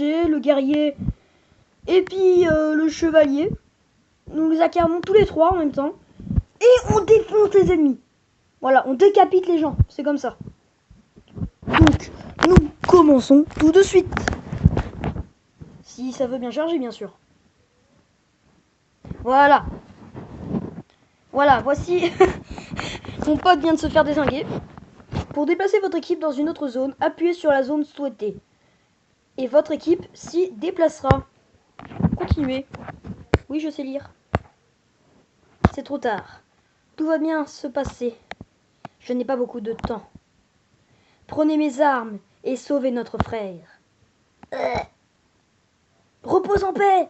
le guerrier et puis le chevalier. Nous les incarnons tous les trois en même temps. Et on défonce les ennemis. Voilà, on décapite les gens. C'est comme ça. Donc, nous commençons tout de suite. Si ça veut bien charger, bien sûr. Voilà. Voilà, voici. Mon pote vient de se faire dézinguer. Pour déplacer votre équipe dans une autre zone, appuyez sur la zone souhaitée. Et votre équipe s'y déplacera. Continuez. Oui, je sais lire. C'est trop tard. Tout va bien se passer. Je n'ai pas beaucoup de temps. Prenez mes armes et sauvez notre frère. Repose en paix.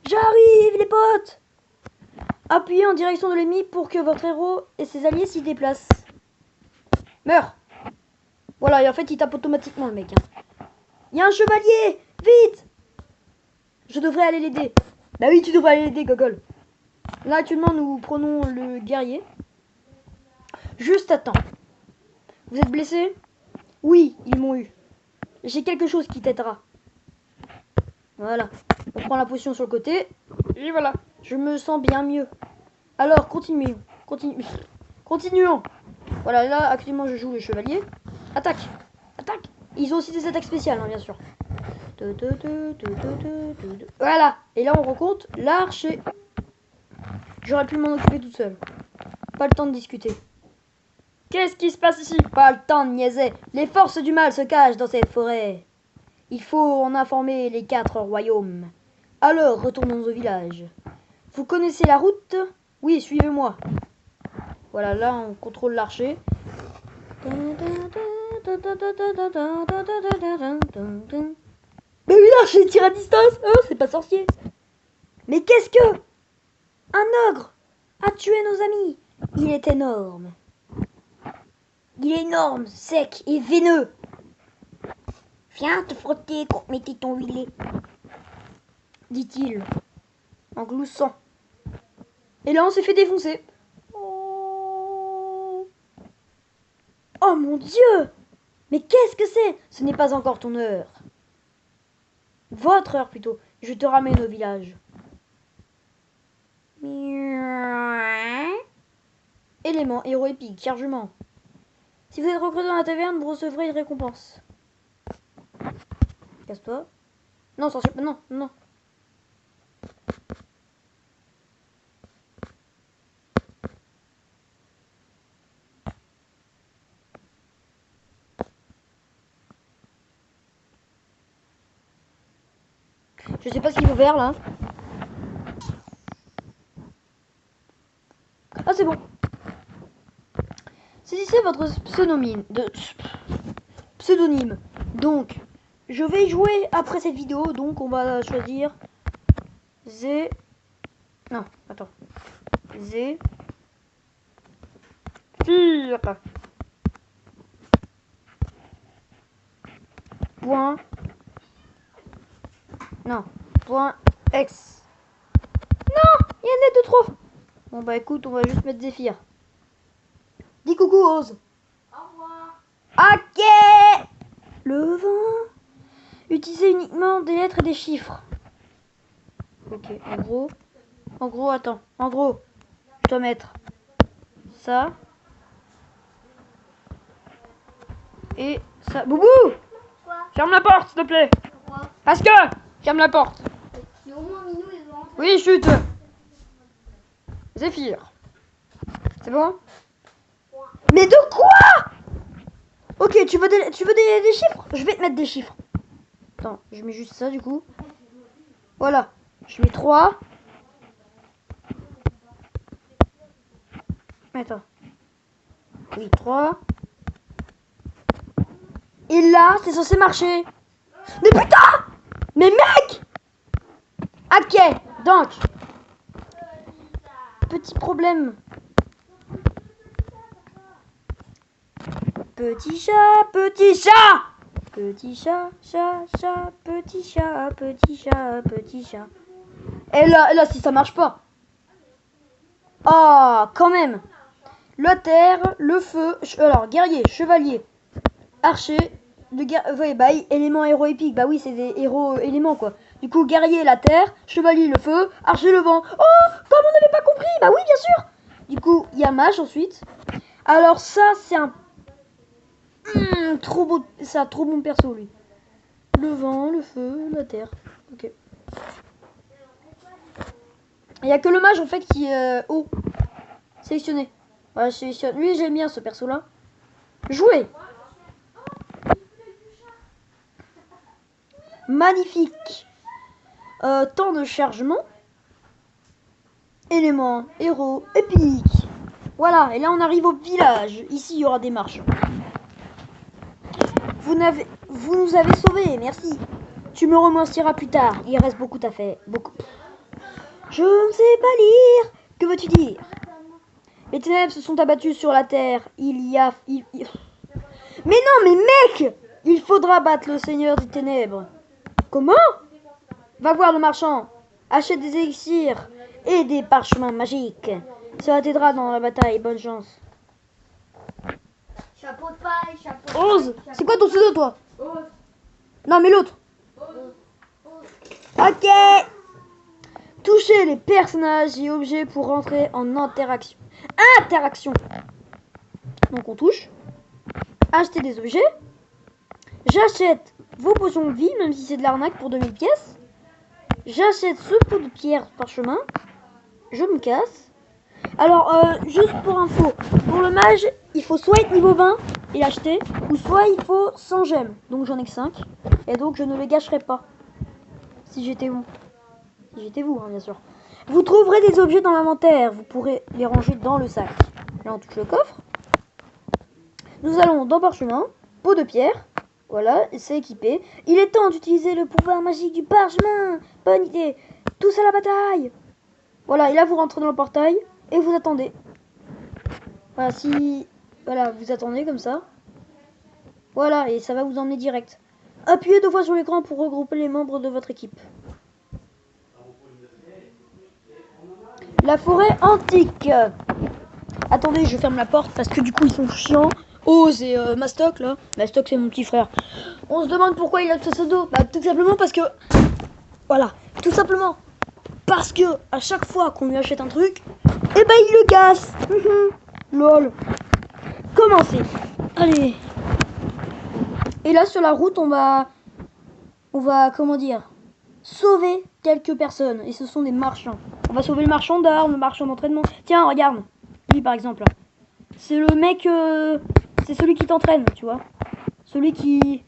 J'arrive, les potes. Appuyez en direction de l'ennemi pour que votre héros et ses alliés s'y déplacent. Meurs. Voilà, et en fait, il tape automatiquement, le mec. Il y a un chevalier. Vite. Je devrais aller l'aider. Bah oui, tu devrais aller l'aider, Gogol. Là, actuellement, nous prenons le guerrier. Juste à temps. Vous êtes blessé? Oui, ils m'ont eu. J'ai quelque chose qui t'aidera. Voilà. On prend la potion sur le côté. Et voilà. Je me sens bien mieux. Alors, continuons. Continuons. Voilà, là, actuellement, je joue le chevalier. Attaque. Attaque. Ils ont aussi des attaques spéciales, hein, bien sûr. Voilà. Et là, on recompte l'archer. J'aurais pu m'en occuper toute seule. Pas le temps de discuter. Qu'est-ce qui se passe ici? Pas le temps de niaiser. Les forces du mal se cachent dans cette forêt. Il faut en informer les 4 royaumes. Alors, retournons au village. Vous connaissez la route? Oui, suivez-moi. Voilà, là, on contrôle l'archer. Mais oui, l'archer tire à distance. Oh, c'est pas sorcier. Mais qu'est-ce que... Un ogre a tué nos amis. Il est énorme. Il est énorme, sec et veineux. Viens te frotter contre mes tétons huilés, dit-il, en gloussant. Et là, on s'est fait défoncer. Oh mon Dieu! Mais qu'est-ce que c'est? Ce n'est pas encore ton heure. Votre heure, plutôt. Je te ramène au village. Élément, héros épique, chargement. Si vous êtes recruté dans la taverne, vous recevrez une récompense. Casse-toi. Non, non, non. Je sais pas ce qu'il faut faire là. Ah, c'est bon. Saisissez votre pseudonyme. Donc, je vais jouer après cette vidéo. Donc, on va choisir Non, attends. Zéphir. Point. Non. Point X. Non, il y a une lettre de trop. Bon bah écoute, on va juste mettre Zéphir. Dis coucou Rose. Au revoir. Ok. Le vent. Utilisez uniquement des lettres et des chiffres. Ok, en gros, attends. En gros, je dois mettre ça. Et ça. Boubou! Quoi? Ferme la porte, s'il te plaît. Pourquoi? Parce que ferme la porte. Mais au moins Minou il va rentrer. Oui, chute. Zéphir. C'est bon? Mais de quoi? Ok, tu veux des chiffres? Je vais te mettre des chiffres. Attends, je mets juste ça du coup. Voilà. Je mets 3. Attends. Oui, 3. Et là, c'est censé marcher. Mais putain! Mais mec! Ok, donc. Petit problème. Petit chat, petit chat! Petit chat, chat, chat, petit chat, petit chat, petit chat. Et là, si ça marche pas. Oh, quand même. La terre, le feu. Alors, guerrier, chevalier, archer, ouais, bah, éléments héros épiques. Bah oui, c'est des héros éléments, quoi. Du coup, guerrier, la terre. Chevalier, le feu. Archer, le vent. Oh, comme on n'avait pas compris. Bah oui, bien sûr. Du coup, il y a mage ensuite. Alors ça, c'est un... trop beau. C'est un trop bon perso, lui. Le vent, le feu, la terre. Ok. Il n'y a que le mage, en fait, qui est haut. Sélectionné. Voilà, je sélectionne. Lui, j'aime bien ce perso-là. Jouer. Magnifique. Temps de chargement. Éléments, héros, épique. Voilà, et là on arrive au village. Ici il y aura des marchands. Vous nous avez sauvés, merci. Tu me remercieras plus tard. Il reste beaucoup à faire. Beaucoup. Je ne sais pas lire. Que veux-tu dire? Les ténèbres se sont abattues sur la terre. Mais non, mais mec! Il faudra battre le seigneur des ténèbres. Comment? Va voir le marchand. Achète des élixirs et des parchemins magiques. Ça t'aidera dans la bataille. Bonne chance. Chapeau de paille, chapeau de Onze. paille, C'est quoi ton pseudo, toi? Ose. Non, mais l'autre. Ok. Touchez les personnages et objets pour rentrer en interaction. Donc on touche. Acheter des objets. J'achète vos potions de vie, même si c'est de l'arnaque pour 2000 pièces. J'achète ce pot de pierre parchemin. Je me casse. Alors, juste pour info, pour le mage, il faut soit être niveau 20 et l'acheter, ou soit il faut 100 gemmes. Donc j'en ai que 5. Et donc je ne les gâcherai pas. Si j'étais vous. Si j'étais vous, hein, bien sûr. Vous trouverez des objets dans l'inventaire. Vous pourrez les ranger dans le sac. Là, on touche le coffre. Nous allons dans parchemin. Pot de pierre. Voilà, c'est équipé. Il est temps d'utiliser le pouvoir magique du parchemin. Bonne idée. Tous à la bataille. Voilà, et là, vous rentrez dans le portail et vous attendez. Voilà, voilà, vous attendez comme ça. Voilà, et ça va vous emmener direct. Appuyez 2 fois sur l'écran pour regrouper les membres de votre équipe. La forêt antique. Attendez, je ferme la porte parce que du coup, ils sont chiants. Oz et Mastoc, là. Mastoc, c'est mon petit frère. On se demande pourquoi il a ce pseudo. Bah, tout simplement parce que... Voilà, tout simplement. Parce que à chaque fois qu'on lui achète un truc, eh ben il le casse. Lol. Commencez. Allez. Et là sur la route on va comment dire, sauver quelques personnes. Et ce sont des marchands. On va sauver le marchand d'armes, le marchand d'entraînement. Tiens, regarde. Lui par exemple. C'est le mec, c'est celui qui t'entraîne, tu vois. Celui qui,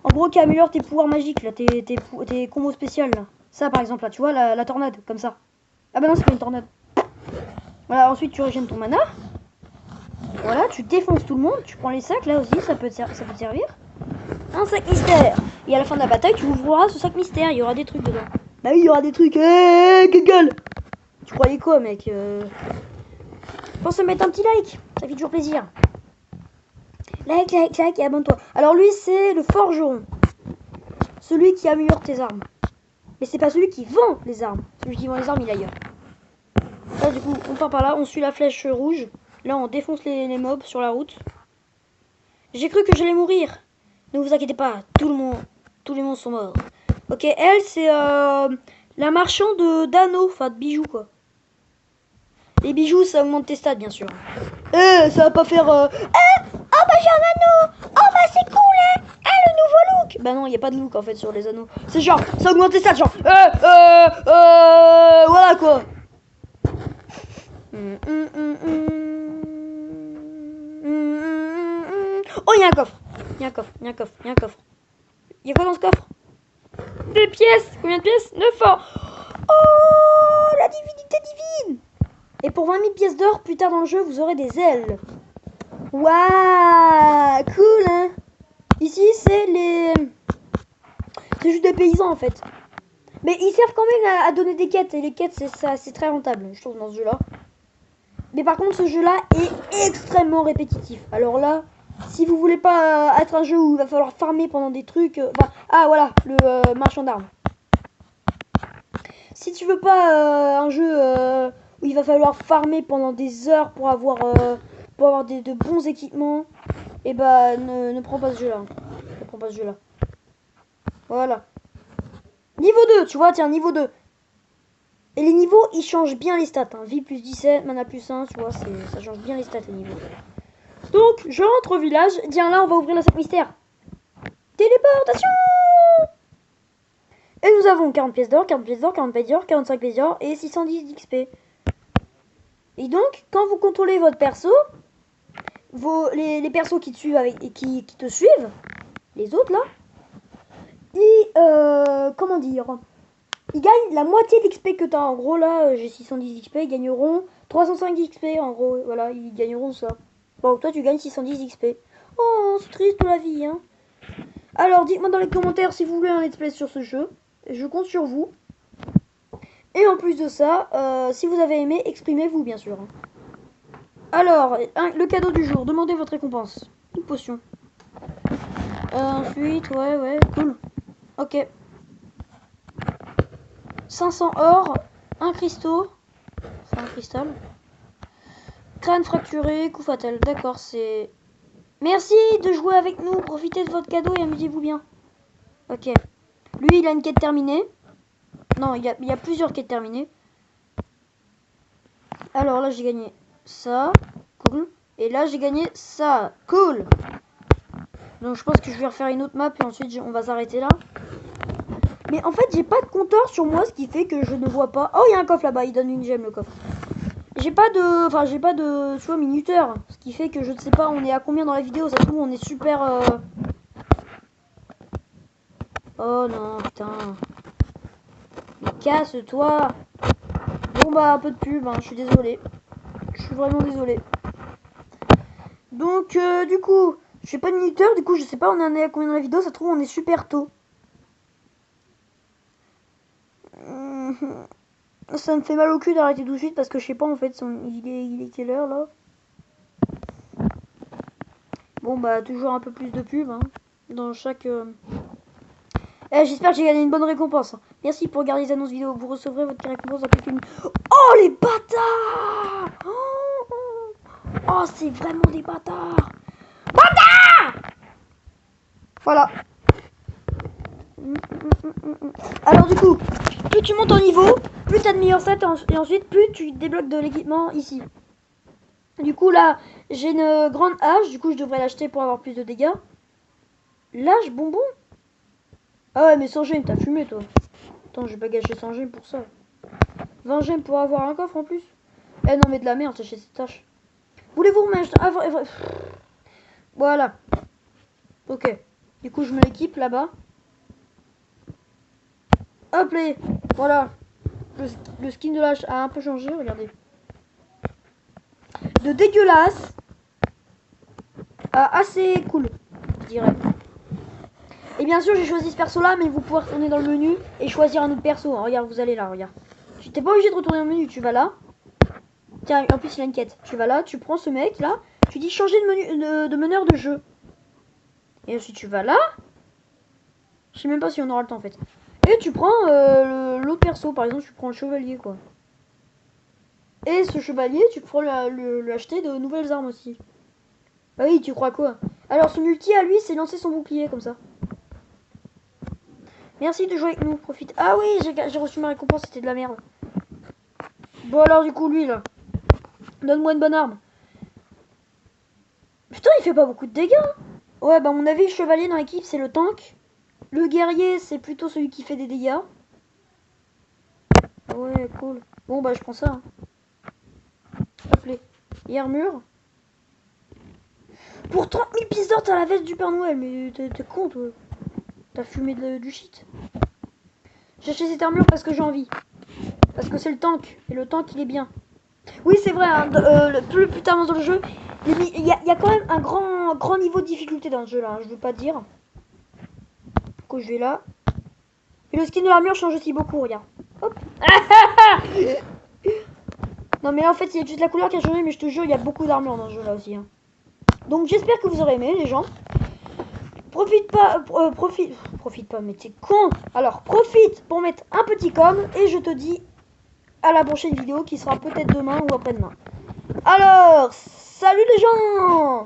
en gros, qui améliore tes pouvoirs magiques là, tes combos spéciaux là. Ça par exemple là, tu vois, la tornade, comme ça. Ah bah non, c'est pas une tornade. Voilà, ensuite tu régènes ton mana. Voilà, tu défonces tout le monde. Tu prends les sacs, là aussi, ça peut te servir. Un sac mystère. Et à la fin de la bataille, tu ouvriras ce sac mystère. Il y aura des trucs dedans. Bah oui, il y aura des trucs. Gueule. Tu croyais quoi, mec? Pense à mettre un petit like. Ça fait toujours plaisir. Like et abonne-toi. Alors lui, c'est le forgeron. Celui qui améliore tes armes. Mais c'est pas celui qui vend les armes. Celui qui vend les armes, il est ailleurs. Là, du coup, on part par là. On suit la flèche rouge. Là, on défonce les mobs sur la route. J'ai cru que j'allais mourir. Ne vous inquiétez pas. Tous les monstres sont morts. Ok, elle, c'est la marchande d'anneaux. Enfin, de bijoux, quoi. Les bijoux, ça augmente tes stats, bien sûr. Ça va pas faire... oh, bah, j'ai un anneau. Oh, bah, c'est cool, hein. Le nouveau look. Bah non, il n'y a pas de look, en fait, sur les anneaux. C'est genre, ça augmente tes stats, genre... voilà, quoi. Oh, il y a un coffre. Il y a un coffre. Il y a quoi dans ce coffre? Des pièces. Combien de pièces? 9 ans. Oh, la divinité divine. Et pour 20 000 pièces d'or, plus tard dans le jeu, vous aurez des ailes. Waouh, cool, hein. Ici, c'est juste des paysans, en fait. Mais ils servent quand même à donner des quêtes. Et les quêtes, c'est très rentable, je trouve, dans ce jeu-là. Mais par contre, ce jeu-là est extrêmement répétitif. Alors là, si vous voulez pas être un jeu où il va falloir farmer pendant des trucs... voilà, le marchand d'armes. Si tu veux pas un jeu où il va falloir farmer pendant des heures pour avoir de bons équipements, et bah ne prends pas ce jeu-là. comprends pas ce jeu-là. Voilà. Niveau 2, tu vois, tiens, niveau 2. Et les niveaux, ils changent bien les stats. Hein. Vie plus 17, mana plus 1, tu vois, ça change bien les stats, les niveaux. Donc, je rentre au village. Tiens, là, on va ouvrir la sac mystère. Téléportation! Et nous avons 40 pièces d'or, 40 pièces d'or, 40 pièces d'or, 45 pièces d'or et 610 d'XP. Et donc, quand vous contrôlez votre perso, les persos qui te suivent et qui te suivent, les autres là, comment dire, ils gagnent la moitié de l'XP que tu as. En gros, là, j'ai 610 XP, ils gagneront 305 XP. En gros, voilà, ils gagneront ça. Bon, toi, tu gagnes 610 XP. Oh, c'est triste la vie, hein. Alors, dites-moi dans les commentaires si vous voulez un let's play sur ce jeu. Je compte sur vous. Et en plus de ça, si vous avez aimé, exprimez-vous, bien sûr. Alors, le cadeau du jour. Demandez votre récompense. Une potion. Ensuite, ouais, cool. Ok. 500 or, un cristaux, enfin un cristal, crâne fracturé, coup fatal. D'accord, c'est... Merci de jouer avec nous, profitez de votre cadeau et amusez-vous bien. Ok. Lui, il a une quête terminée. Non, il y a plusieurs quêtes terminées. Alors là, j'ai gagné ça, cool. Et là, j'ai gagné ça, cool. Donc je pense que je vais refaire une autre map et ensuite on va s'arrêter là. Mais en fait, j'ai pas de compteur sur moi, ce qui fait que je ne vois pas. Oh, il y a un coffre là-bas, il donne une gemme le coffre. J'ai pas de, tu vois, minuteur, ce qui fait que je ne sais pas, on est à combien dans la vidéo, ça se trouve, on est super. Oh non, putain. Mais casse-toi. Bon bah un peu de pub, hein, je suis désolé. Je suis vraiment désolé. Donc du coup, je fais pas de minuteur, du coup je sais pas on en est à combien dans la vidéo, ça se trouve on est super tôt. Ça me fait mal au cul d'arrêter tout de suite parce que je sais pas en fait il est quelle heure là. Bon bah toujours un peu plus de pub hein, dans chaque... j'espère que j'ai gagné une bonne récompense. Merci pour regarder les annonces vidéo, vous recevrez votre récompense dans quelques minutes. Oh les bâtards. Oh c'est vraiment des bâtards. Voilà. Alors du coup, plus tu montes en niveau, plus tu as de meilleurs stats et ensuite plus tu débloques de l'équipement ici. Du coup là, j'ai une grande hache, du coup je devrais l'acheter pour avoir plus de dégâts. L'âge bonbon. Ah ouais mais 100 gemmes, t'as fumé toi. Attends, j'ai pas gâché 100 gemmes pour ça. 20 gemmes pour avoir un coffre en plus. Eh non mais de la merde, j'ai cette tâche. Voulez-vous remettre... Ah, voilà. Ok. Du coup je me l'équipe là-bas. Hop là. Voilà. Le skin de l'âge a un peu changé, regardez. De dégueulasse à assez cool, je dirais. Et bien sûr, j'ai choisi ce perso là, mais vous pouvez retourner dans le menu et choisir un autre perso. Hein. Regarde, vous allez là, regarde. Tu t'es pas obligé de retourner dans le menu, tu vas là. Tiens, en plus, il a une quête. Tu vas là, tu prends ce mec là, tu dis changer de menu de meneur de jeu. Et ensuite, tu vas là. Je sais même pas si on aura le temps en fait. Et tu prends l'autre perso, par exemple, tu prends le chevalier quoi. Et ce chevalier, tu pourras lui acheter de nouvelles armes aussi. Bah oui, tu crois quoi? Alors, son ulti à lui, c'est lancer son bouclier comme ça. Merci de jouer avec nous, profite. Ah oui, j'ai reçu ma récompense, c'était de la merde. Bon alors du coup, lui là. Donne-moi une bonne arme. Putain, il fait pas beaucoup de dégâts. Hein. Ouais, bah à mon avis, le chevalier dans l'équipe, c'est le tank. Le guerrier, c'est plutôt celui qui fait des dégâts. Ouais, cool. Bon, bah je prends ça. Hein. Hop là. Et armure. Pour 30 000 pièces d'or, t'as la veste du Père Noël. Mais t'es con, toi. T'as fumé du shit. J'ai acheté cette armure parce que j'ai envie. Parce que c'est le tank. Et le tank, il est bien. Oui, c'est vrai. Hein, plus tard dans le jeu, il y a quand même un grand niveau de difficulté dans ce jeu-là. Hein, je veux pas dire. Du coup, je vais là. Et le skin de l'armure change aussi beaucoup, regarde. Hop. Non, mais là, en fait, c'est juste la couleur qui a changé. Mais je te jure, il y a beaucoup d'armure dans ce jeu-là aussi. Hein. Donc, j'espère que vous aurez aimé, les gens. Profite pas, mais t'es con. Alors, profite pour mettre un petit com. Et je te dis à la prochaine vidéo qui sera peut-être demain ou après-demain. Alors, salut les gens!